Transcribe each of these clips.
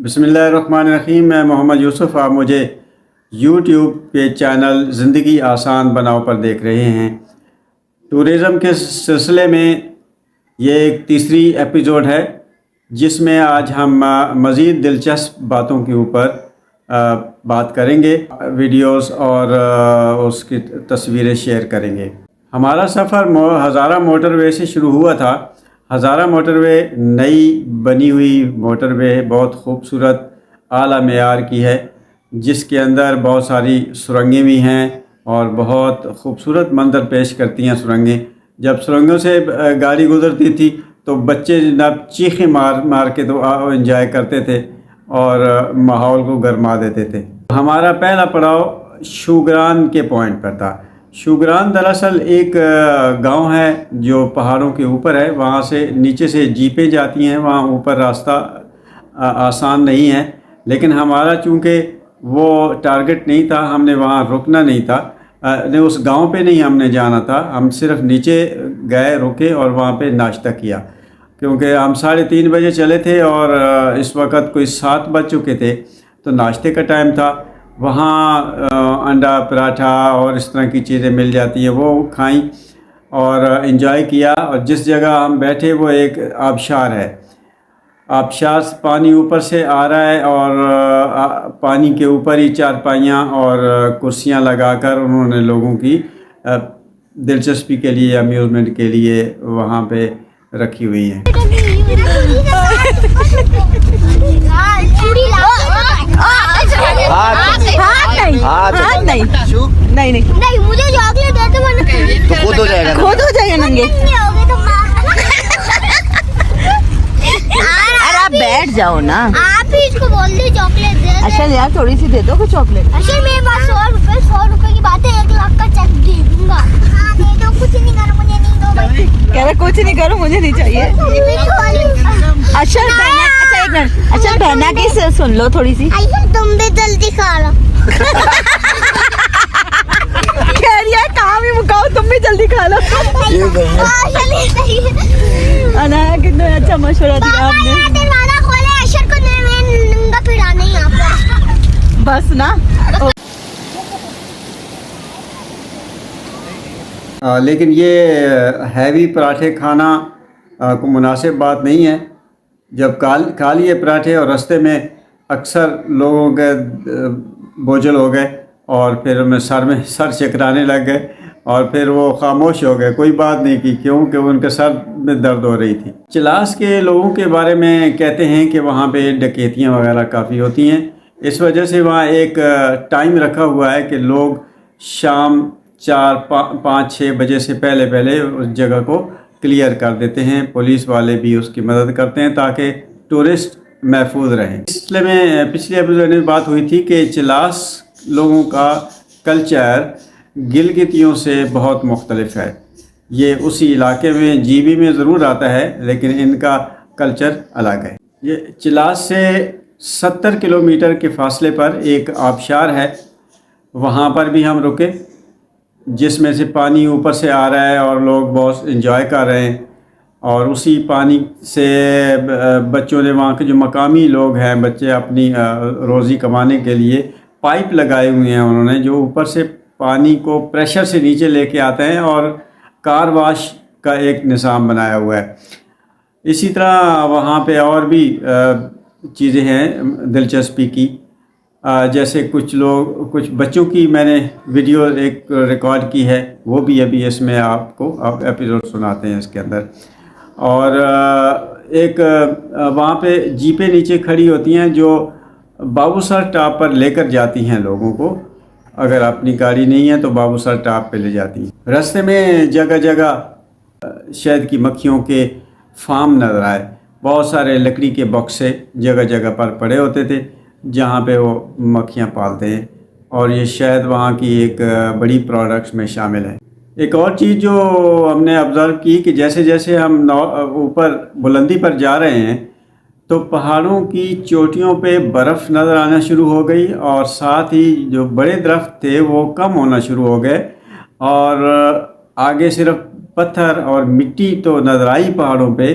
बिस्मिल्लाहिर्रहमानिर्रहीम। मैं मोहम्मद यूसुफ़। आप मुझे यूट्यूब पे चैनल ज़िंदगी आसान बनाओ पर देख रहे हैं। टूरिज़म के सिलसिले में ये एक तीसरी एपिसोड है जिसमें आज हम मज़ीद दिलचस्प बातों के ऊपर बात करेंगे, वीडियोस और उसकी तस्वीरें शेयर करेंगे। हमारा सफ़र हज़ारा मोटरवे से शुरू हुआ था। हज़ारा मोटरवे नई बनी हुई मोटरवे है, बहुत खूबसूरत आला मेयार की है, जिसके अंदर बहुत सारी सुरंगें भी हैं और बहुत खूबसूरत मंजर पेश करती हैं सुरंगें। जब सुरंगों से गाड़ी गुज़रती थी तो बच्चे जनाब चीखें मार मार के तो एंजॉय करते थे और माहौल को गरमा देते थे। हमारा पहला पड़ाव शुगरान के पॉइंट पर था। शुगरान दरअसल एक गांव है जो पहाड़ों के ऊपर है। वहाँ से नीचे से जीपें जाती हैं, वहाँ ऊपर रास्ता आसान नहीं है, लेकिन हमारा चूँकि वो टारगेट नहीं था, हमने वहाँ रुकना नहीं था, नहीं उस गांव पे नहीं हमने जाना था। हम सिर्फ नीचे गए, रुके और वहाँ पे नाश्ता किया, क्योंकि हम 3:30 बजे चले थे और इस वक्त कोई 7 बज चुके थे, तो नाश्ते का टाइम था। वहाँ अंडा पराठा और इस तरह की चीज़ें मिल जाती हैं, वो खाई और इन्जॉय किया। और जिस जगह हम बैठे वो एक आबशार है। आबशार से पानी ऊपर से आ रहा है और पानी के ऊपर ही चारपाइयाँ और कुर्सियाँ लगाकर उन्होंने लोगों की दिलचस्पी के लिए, अम्यूज़मेंट के लिए वहाँ पे रखी हुई हैं। नहीं मुझे चॉकलेट दे दो। तो खुद हो जाएगा नंगे। अरे आप बैठ जाओ ना। आप ही इसको बोल दे चॉकलेट दे। अच्छा यार थोड़ी सी दे दो कुछ चॉकलेट। अच्छा मेरे पास 100 रुपए की बात है, 1 लाख का चेक दे दूंगा। हाँ दे दो, कुछ नहीं करो, मुझे नहीं दो भाई। कह रहा कुछ नहीं करो, मुझे नहीं चाहिए। अच्छा बहना, अच्छा एक मिनट, अच्छा बहना की सुन लो थोड़ी सी। तुम भी जल्दी खा लो। कह रही है काम ही मुकाओ, तुम भी जल्दी खा लो। अनाया कितना अच्छा मशवरा दिया आपने। दरवाजा खोले, अशर को नंगा पिटाने यहाँ पर। बस ना। लेकिन ये हैवी पराठे खाना को मुनासिब बात नहीं है। जब खा लिए पराठे और रास्ते में अक्सर लोगों के बोझल हो गए और फिर उन्हें सर चकराने लग गए और फिर वो खामोश हो गए, कोई बात नहीं की, क्योंकि उनके सर में दर्द हो रही थी। चिलास के लोगों के बारे में कहते हैं कि वहाँ पे डकैतियाँ वगैरह काफ़ी होती हैं। इस वजह से वहाँ एक टाइम रखा हुआ है कि लोग शाम 4-5-6 बजे से पहले उस जगह को क्लियर कर देते हैं। पुलिस वाले भी उसकी मदद करते हैं ताकि टूरिस्ट महफूज रहें। इसलिए में पिछले एपिसोड में बात हुई थी कि चिलास लोगों का कल्चर गिलगितियों से बहुत मुख्तलिफ है। ये उसी इलाके में जीबी में ज़रूर आता है, लेकिन इनका कल्चर अलग है। ये चिलास से 70 किलोमीटर के फासले पर एक आबशार है, वहाँ पर भी हम रुके, जिसमें से पानी ऊपर से आ रहा है और लोग बहुत एंजॉय कर रहे हैं। और उसी पानी से बच्चों ने, वहाँ के जो मकामी लोग हैं, बच्चे अपनी रोज़ी कमाने के लिए पाइप लगाए हुए हैं उन्होंने, जो ऊपर से पानी को प्रेशर से नीचे लेके आते हैं और कार वाश का एक निज़ाम बनाया हुआ है। इसी तरह वहाँ पे और भी चीज़ें हैं दिलचस्पी की, जैसे कुछ बच्चों की मैंने वीडियो एक रिकॉर्ड की है, वो भी अभी इसमें आपको एपिसोड सुनाते हैं इसके अंदर। और एक वहाँ पे जीपें नीचे खड़ी होती हैं जो बाबूसर टॉप पर लेकर जाती हैं लोगों को। अगर अपनी गाड़ी नहीं है तो बाबूसर टॉप पे ले जाती हैं। रास्ते में जगह जगह शहद की मक्खियों के फार्म नज़र आए। बहुत सारे लकड़ी के बक्से जगह जगह पर पड़े होते थे जहाँ पे वो मक्खियाँ पालते हैं, और ये शहद वहाँ की एक बड़ी प्रोडक्ट्स में शामिल है। एक और चीज़ जो हमने ऑब्ज़र्व की कि जैसे जैसे हम ऊपर बुलंदी पर जा रहे हैं तो पहाड़ों की चोटियों पे बर्फ़ नज़र आना शुरू हो गई, और साथ ही जो बड़े दरख्त थे वो कम होना शुरू हो गए और आगे सिर्फ पत्थर और मिट्टी तो नज़र आई पहाड़ों पे,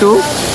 2